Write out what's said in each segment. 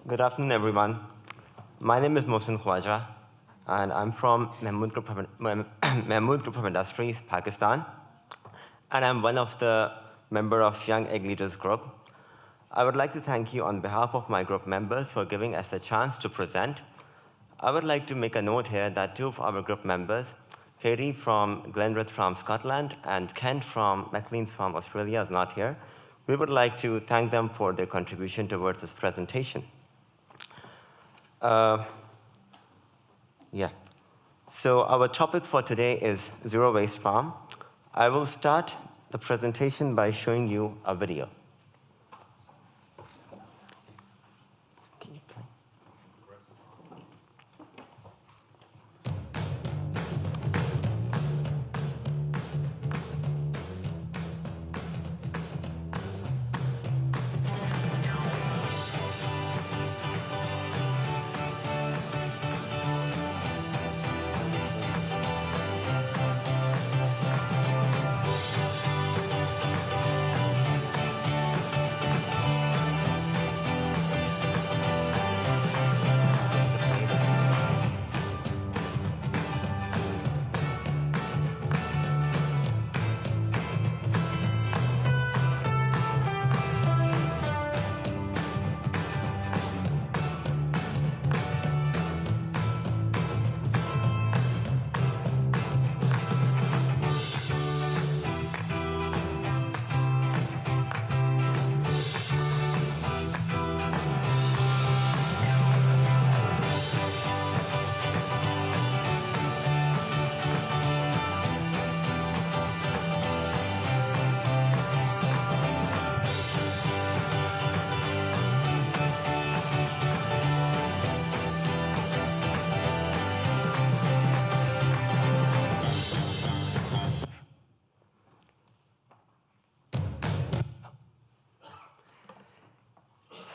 Good afternoon, everyone. My name is Mohsin Khwaja, and I'm from Mahmood Group of Industries, Pakistan, and I'm one of the member of Young Egg Leaders Group. I would like to thank you on behalf of my group members for giving us the chance to present. I would like to make a note here that two of our group members, Katie from Glenrith from Scotland and Kent from McLean's from Australia is not here. We would like to thank them for their contribution towards this presentation. So our topic for today is Zero Waste Farm. I will start the presentation by showing you a video.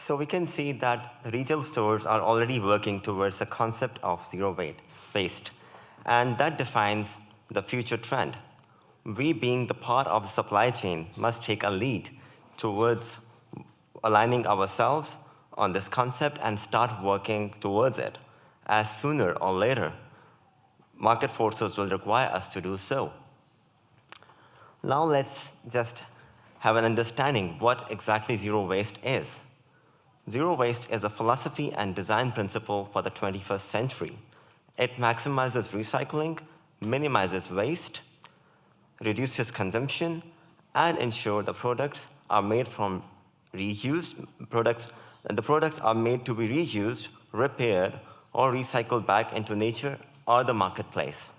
So we can see that the retail stores are already working towards the concept of zero waste, and that defines the future trend. We, being the part of the supply chain, must take a lead towards aligning ourselves on this concept and start working towards it, as sooner or later, market forces will require us to do so. Now let's just have an understanding what exactly zero waste is. Zero waste is a philosophy and design principle for the 21st century. It maximizes recycling, minimizes waste, reduces consumption, and ensures the products are made from reused products. The products are made to be reused, repaired, or recycled back into nature or the marketplace.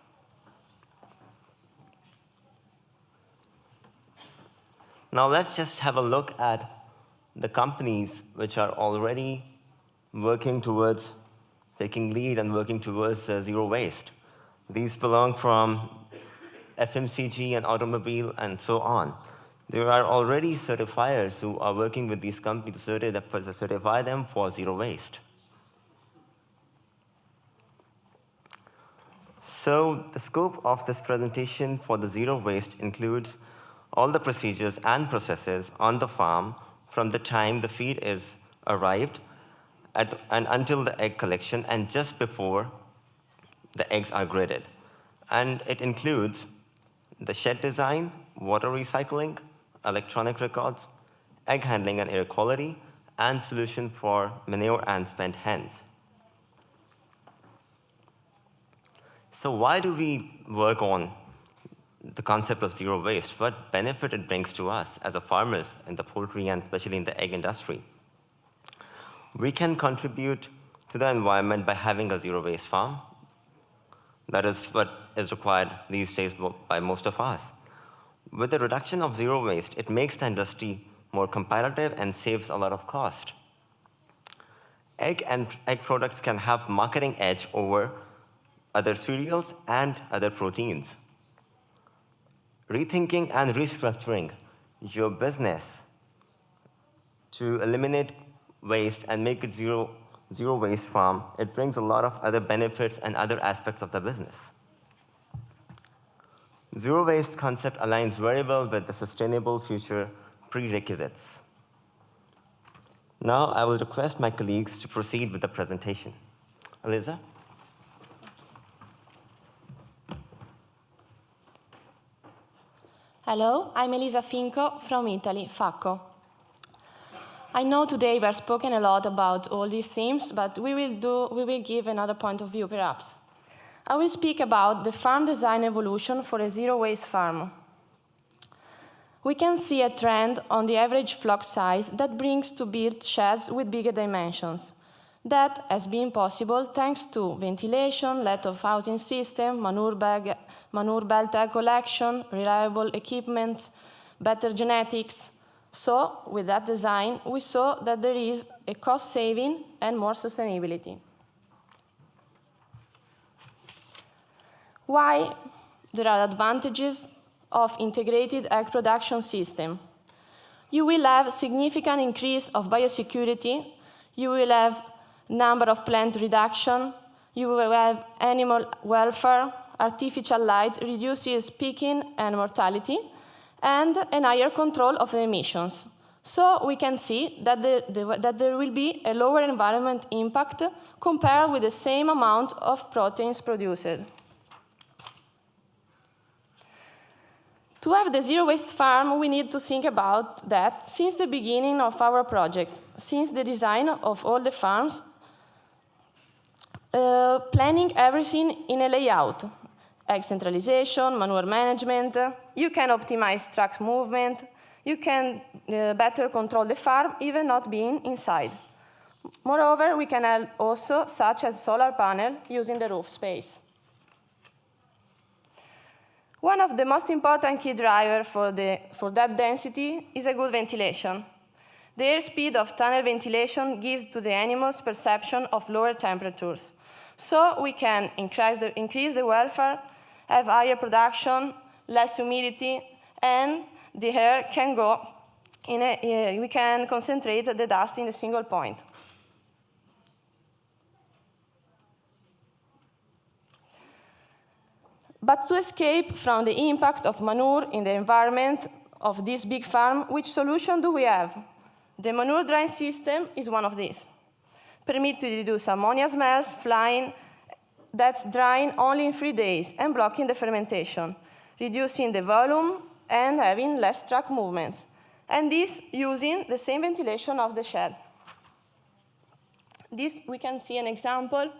Now let's just have a look at the companies which are already working towards taking lead and working towards zero waste. These belong from FMCG and automobile and so on. There are already certifiers who are working with these companies to certify them for zero waste. So the scope of this presentation for the zero waste includes all the procedures and processes on the farm from the time the feed is arrived and until the egg collection and just before the eggs are graded. And it includes the shed design, water recycling, electronic records, egg handling and air quality, and solution for manure and spent hens. So why do we work on the concept of zero waste? What benefit it brings to us as a farmers in the poultry and especially in the egg industry? We can contribute to the environment by having a zero waste farm. That is what is required these days by most of us. With the reduction of zero waste, it makes the industry more competitive and saves a lot of cost. Egg products can have marketing edge over other cereals and other proteins. Rethinking and restructuring your business to eliminate waste and make it zero waste farm, it brings a lot of other benefits and other aspects of the business. Zero waste concept aligns very well with the sustainable future prerequisites. Now I will request my colleagues to proceed with the presentation. Elisa? Hello, I'm Elisa Finco from Italy, FACO. I know today we have spoken a lot about all these themes, but we will give another point of view, perhaps. I will speak about the farm design evolution for a zero-waste farm. We can see a trend on the average flock size that brings to build sheds with bigger dimensions. That has been possible thanks to ventilation, lack of housing system, manure belt egg collection, reliable equipment, better genetics. So, with that design, we saw that there is a cost saving and more sustainability. Why? There are advantages of integrated egg production system. You will have significant increase of biosecurity, you will have number of plant reduction, you will have animal welfare, artificial light reduces picking and mortality, and a higher control of emissions. So we can see that there will be a lower environment impact compared with the same amount of proteins produced. To have the zero-waste farm, we need to think about that since the beginning of our project, since the design of all the farms, planning everything in a layout, egg centralization, manure management, you can optimize truck movement, you can better control the farm, even not being inside. Moreover, we can have also such as solar panel using the roof space. One of the most important key drivers for that density is a good ventilation. The airspeed of tunnel ventilation gives to the animals perception of lower temperatures. So we can increase the welfare, have higher production, less humidity, and the air can go we can concentrate the dust in a single point. But to escape from the impact of manure in the environment of this big farm, which solution do we have? The manure drying system is one of these. Permit to reduce ammonia smells, flying, that's drying only in 3 days and blocking the fermentation, reducing the volume and having less truck movements. And this using the same ventilation of the shed. This, we can see an example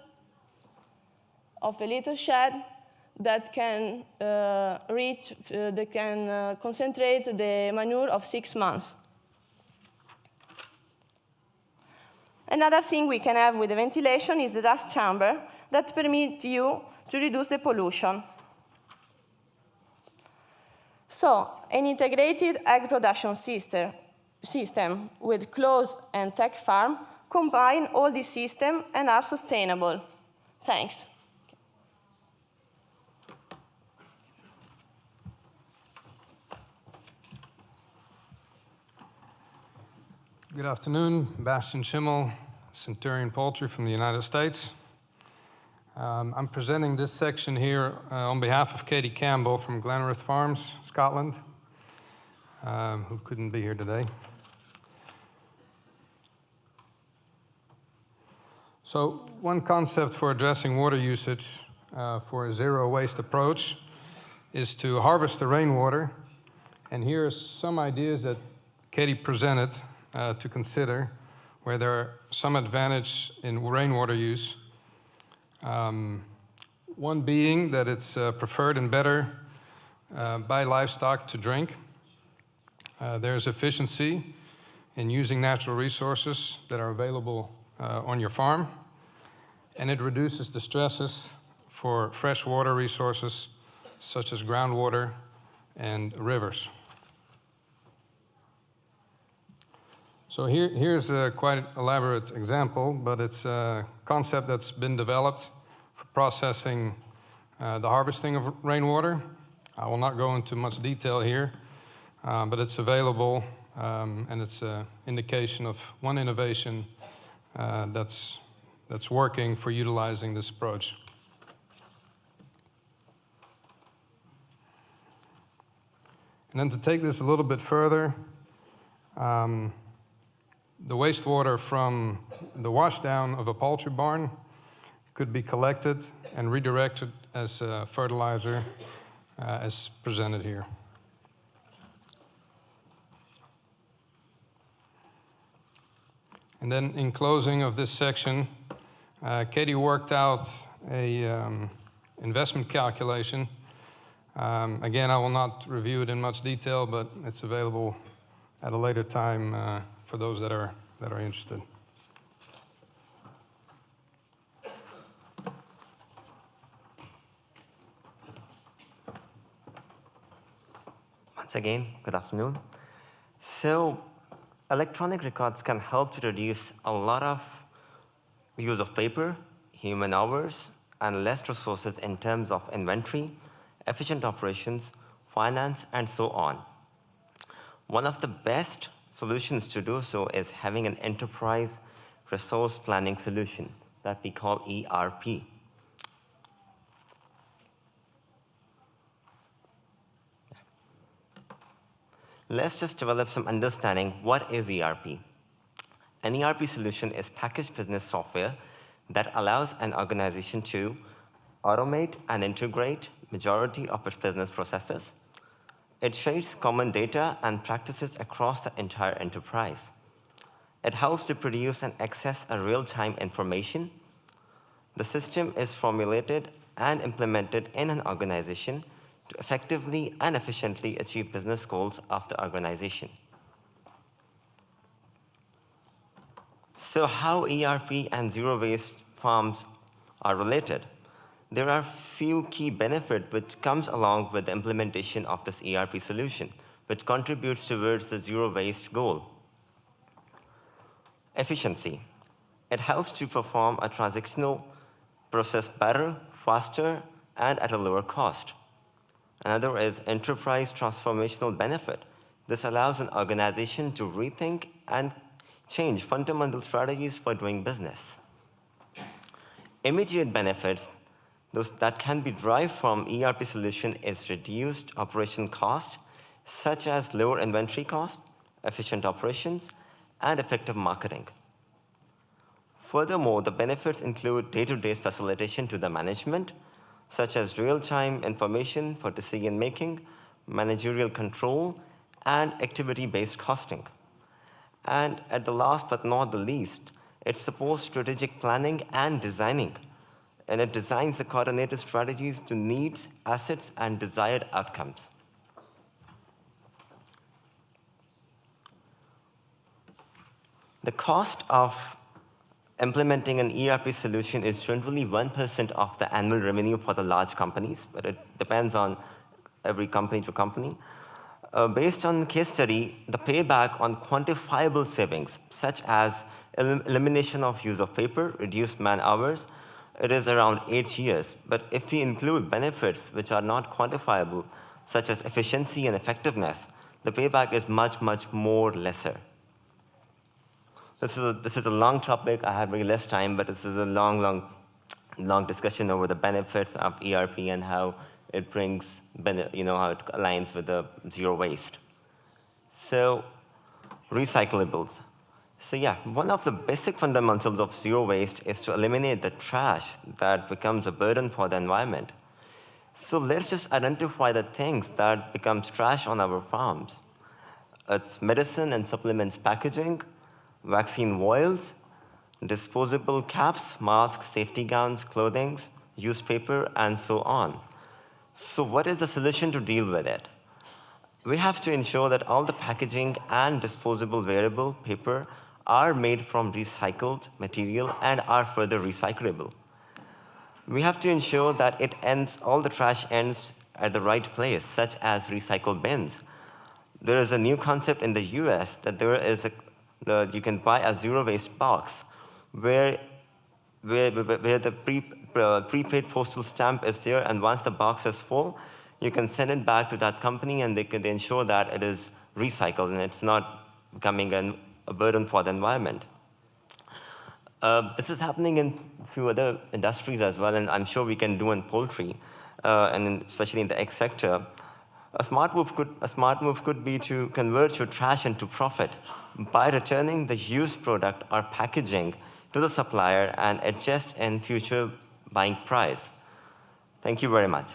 of a little shed that can concentrate the manure of 6 months. Another thing we can have with the ventilation is the dust chamber that permit you to reduce the pollution. So, an integrated egg production system with closed and tech farm combine all these systems and are sustainable. Thanks. Good afternoon, Bastian Schimmel, Centurion Poultry from the United States. I'm presenting this section here on behalf of Katie Campbell from Glenrith Farms, Scotland, who couldn't be here today. So one concept for addressing water usage for a zero-waste approach is to harvest the rainwater. And here are some ideas that Katie presented to consider, where there are some advantage in rainwater use. One being that it's preferred and better by livestock to drink. There's efficiency in using natural resources that are available on your farm, and it reduces the stresses for freshwater resources such as groundwater and rivers. So here's a quite elaborate example, but it's a concept that's been developed for processing the harvesting of rainwater. I will not go into much detail here, but it's available, and it's an indication of one innovation that's working for utilizing this approach. And then to take this a little bit further, the wastewater from the washdown of a poultry barn could be collected and redirected as fertilizer, as presented here. And then in closing of this section, Katie worked out a investment calculation. Again, I will not review it in much detail, but it's available at a later time for those that are interested. Once again, good afternoon. So, electronic records can help to reduce a lot of use of paper, human hours, and less resources in terms of inventory, efficient operations, finance, and so on. One of the best solutions to do so is having an enterprise resource planning solution that we call ERP. Let's just develop some understanding. What is ERP? An ERP solution is packaged business software that allows an organization to automate and integrate majority of its business processes. It shares common data and practices across the entire enterprise. It helps to produce and access a real-time information. The system is formulated and implemented in an organization to effectively and efficiently achieve business goals of the organization. So how ERP and zero-waste farms are related? There are few key benefits which comes along with the implementation of this ERP solution, which contributes towards the zero-waste goal. Efficiency. It helps to perform a transactional process better, faster, and at a lower cost. Another is enterprise transformational benefit. This allows an organization to rethink and change fundamental strategies for doing business. Immediate benefits those that can be derived from ERP solution is reduced operation cost, such as lower inventory cost, efficient operations, and effective marketing. Furthermore, the benefits include day-to-day facilitation to the management, such as real-time information for decision-making, managerial control, and activity-based costing. And at the last but not the least, it supports strategic planning and designing, and it designs the coordinated strategies to needs, assets, and desired outcomes. The cost of implementing an ERP solution is generally 1% of the annual revenue for the large companies, but it depends on every company to company. Based on case study, the payback on quantifiable savings, such as elimination of use of paper, reduced man hours, it is around 8 years. But if we include benefits which are not quantifiable, such as efficiency and effectiveness, the payback is much, much more lesser. This is a long topic. I have very less time, but this is a long discussion over the benefits of ERP and how it brings, how it aligns with the zero waste. So, recyclables. So yeah, one of the basic fundamentals of zero waste is to eliminate the trash that becomes a burden for the environment. So let's just identify the things that becomes trash on our farms. It's medicine and supplements packaging, vaccine vials, disposable caps, masks, safety gowns, clothing, used paper, and so on. So what is the solution to deal with it? We have to ensure that all the packaging and disposable wearable paper are made from recycled material and are further recyclable. We have to ensure that all the trash ends at the right place, such as recycle bins. There is a new concept in the US that you can buy a zero waste box where the prepaid postal stamp is there, and once the box is full, you can send it back to that company and they ensure that it is recycled and it's not becoming a burden for the environment. This is happening in a few other industries as well, and I'm sure we can do in poultry, and especially in the egg sector. A smart move could be to convert your trash into profit by returning the used product or packaging to the supplier and adjust in future buying price. Thank you very much.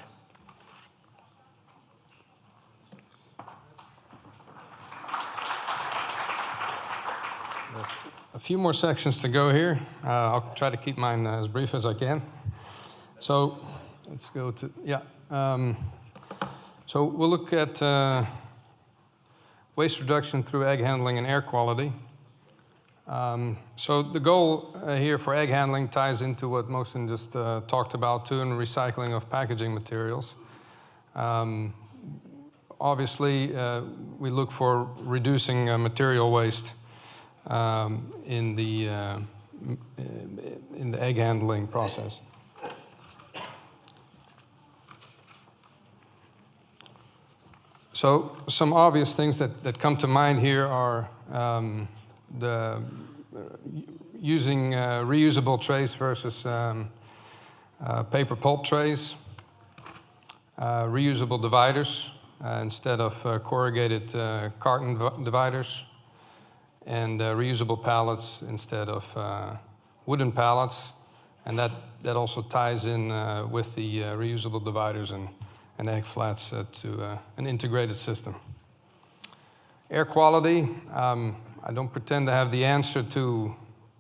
A few more sections to go here. I'll try to keep mine as brief as I can. So let's go to, so we'll look at waste reduction through egg handling and air quality. So the goal here for egg handling ties into what Mohsen just talked about too, in recycling of packaging materials. Obviously, we look for reducing material waste in the egg handling process. So some obvious things that come to mind here are using reusable trays versus paper pulp trays, reusable dividers instead of corrugated carton dividers, and reusable pallets instead of wooden pallets, and that also ties in with the reusable dividers and egg flats to an integrated system. Air quality, I don't pretend to have the answer to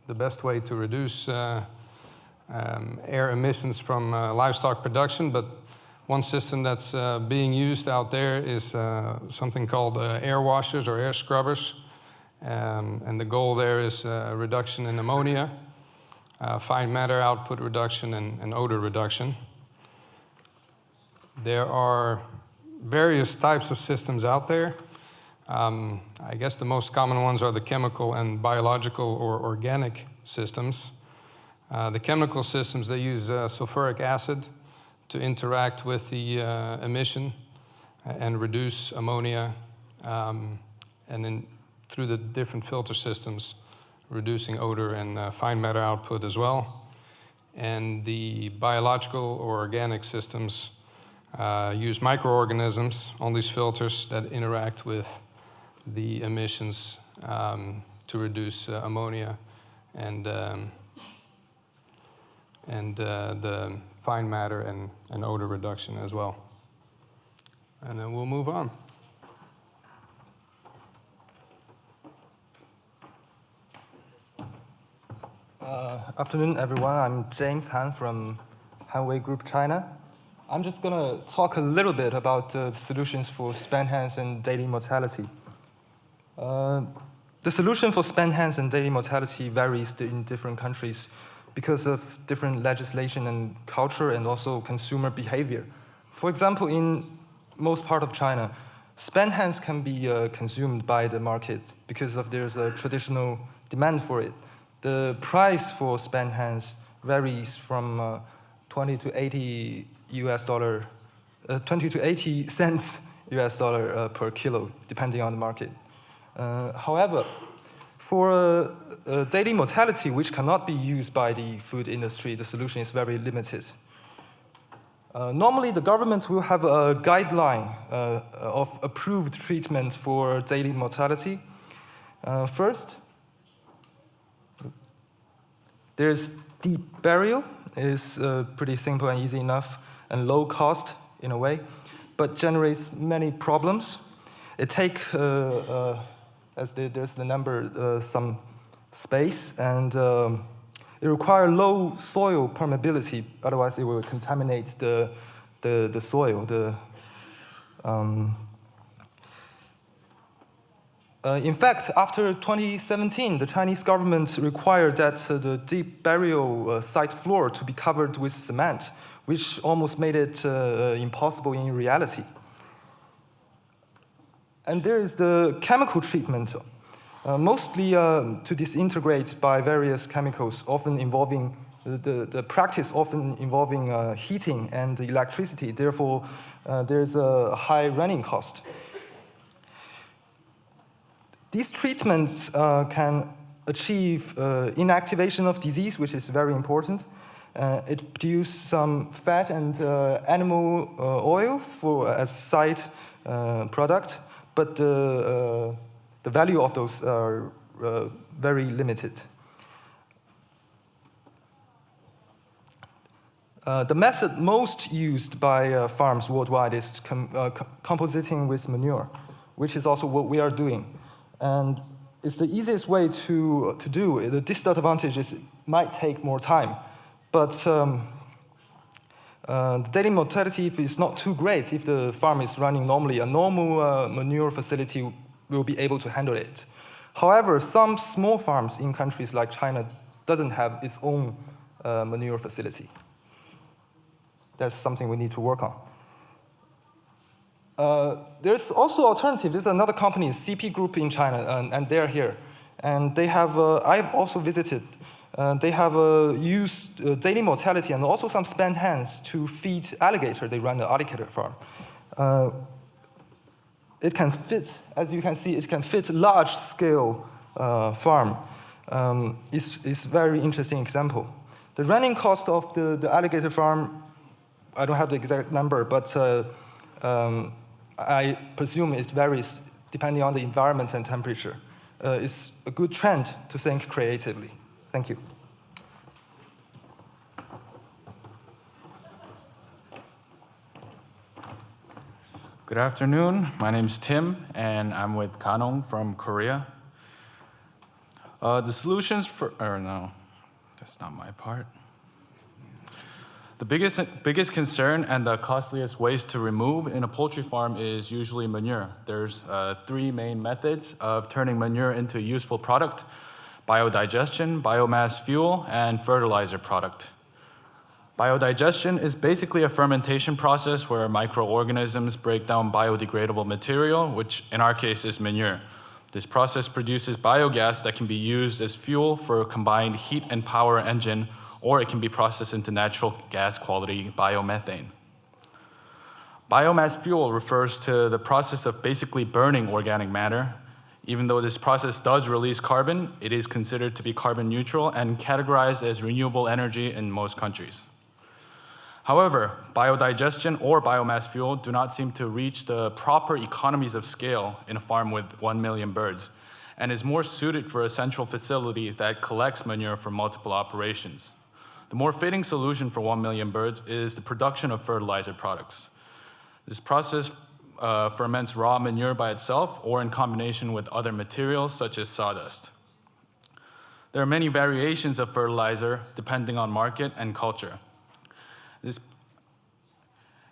the best way to reduce air emissions from livestock production, but one system that's being used out there is something called air washers or air scrubbers. And the goal there is a reduction in ammonia, fine matter output reduction, and odor reduction. There are various types of systems out there. I guess the most common ones are the chemical and biological or organic systems. The chemical systems, they use sulfuric acid to interact with the emission and reduce ammonia, and then through the different filter systems, reducing odor and fine matter output as well. And the biological or organic systems use microorganisms on these filters that interact with the emissions to reduce ammonia and the fine matter and odor reduction as well. And then we'll move on. Afternoon, everyone. I'm James Han from Hanwei Group China. I'm just going to talk a little bit about the solutions for spent hens and daily mortality. The solution for spent hens and daily mortality varies in different countries because of different legislation and culture and also consumer behavior. For example, in most part of China, spent hens can be consumed by the market because there's a traditional demand for it. The price for spent hens varies from 20 to 80 cents US dollar per kilo, depending on the market. However, for daily mortality, which cannot be used by the food industry, the solution is very limited. Normally, the government will have a guideline of approved treatment for daily mortality. First, there's deep burial. It's pretty simple and easy enough and low cost in a way, but generates many problems. It takes, as there's the number, some space, and it requires low soil permeability. Otherwise, it will contaminate the soil. In fact, after 2017, the Chinese government required that the deep burial site floor to be covered with cement, which almost made it impossible in reality. And there is the chemical treatment, mostly to disintegrate by various chemicals, often involving the practice often involving heating and electricity. Therefore, there's a high running cost. These treatments can achieve inactivation of disease, which is very important. It produces some fat and animal oil as side product, but the the value of those are very limited. The method most used by farms worldwide is compositing with manure, which is also what we are doing. And it's the easiest way to do. The disadvantage is it might take more time. But the daily mortality, if it's not too great, if the farm is running normally, a normal manure facility will be able to handle it. However, some small farms in countries like China doesn't have its own manure facility. That's something we need to work on. There's also alternative. There's another company, CP Group in China, and they're here. And they have, I've also visited, they have used daily mortality and also some spent hens to feed alligator. They run an alligator farm. It can fit, as you can see, it can fit large-scale farm. It's a very interesting example. The running cost of the alligator farm, I don't have the exact number, but I presume it varies depending on the environment and temperature. It's a good trend to think creatively. Thank you. Good afternoon. My name's Tim, and I'm with Kanong from Korea. The solutions for, or no, that's not my part. The biggest concern and the costliest waste to remove in a poultry farm is usually manure. There's 3 main methods of turning manure into a useful product: biodigestion, biomass fuel, and fertilizer product. Biodigestion is basically a fermentation process where microorganisms break down biodegradable material, which in our case is manure. This process produces biogas that can be used as fuel for a combined heat and power engine, or it can be processed into natural gas quality biomethane. Biomass fuel refers to the process of basically burning organic matter. Even though this process does release carbon, it is considered to be carbon neutral and categorized as renewable energy in most countries. However, biodigestion or biomass fuel do not seem to reach the proper economies of scale in a farm with 1 million birds, and is more suited for a central facility that collects manure for multiple operations. The more fitting solution for 1 million birds is the production of fertilizer products. This process ferments raw manure by itself or in combination with other materials such as sawdust. There are many variations of fertilizer depending on market and culture.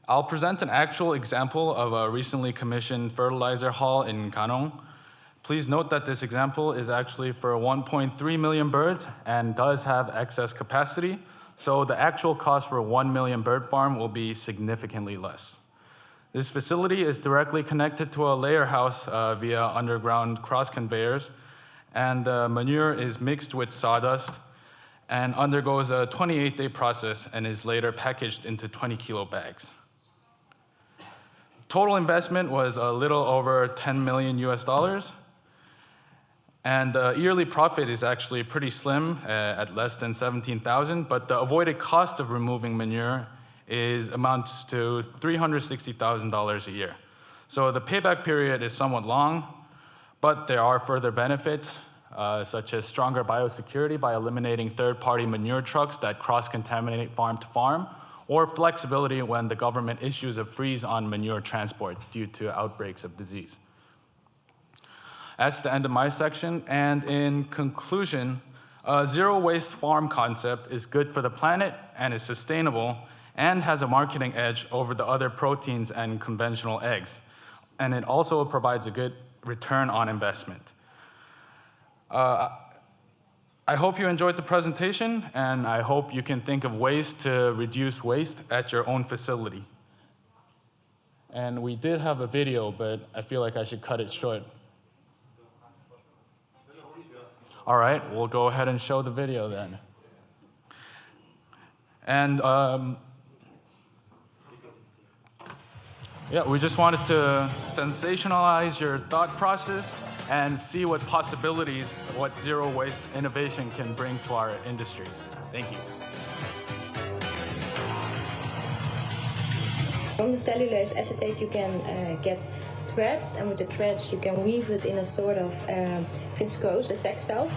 I'll present an actual example of a recently commissioned fertilizer hall in Kanong. Please note that this example is actually for 1.3 million birds and does have excess capacity, so the actual cost for a 1 million bird farm will be significantly less. This facility is directly connected to a layer house via underground cross conveyors, and the manure is mixed with sawdust and undergoes a 28-day process and is later packaged into 20-kilo bags. Total investment was a little over $10 million US. And the yearly profit is actually pretty slim at less than 17,000, but the avoided cost of removing manure amounts to $360,000 a year. So the payback period is somewhat long, but there are further benefits, such as stronger biosecurity by eliminating third-party manure trucks that cross-contaminate farm to farm, or flexibility when the government issues a freeze on manure transport due to outbreaks of disease. That's the end of my section, and in conclusion, a zero-waste farm concept is good for the planet and is sustainable and has a marketing edge over the other proteins and conventional eggs. And it also provides a good return on investment. I hope you enjoyed the presentation, and I hope you can think of ways to reduce waste at your own facility. And we did have a video, but I feel like I should cut it short. All right, we'll go ahead and show the video then. And yeah, we just wanted to sensationalize your thought process and see what possibilities, what zero waste innovation can bring to our industry. Thank you. From the cellulose acetate you can get threads, and with the threads you can weave it in a sort of viscose, a textile.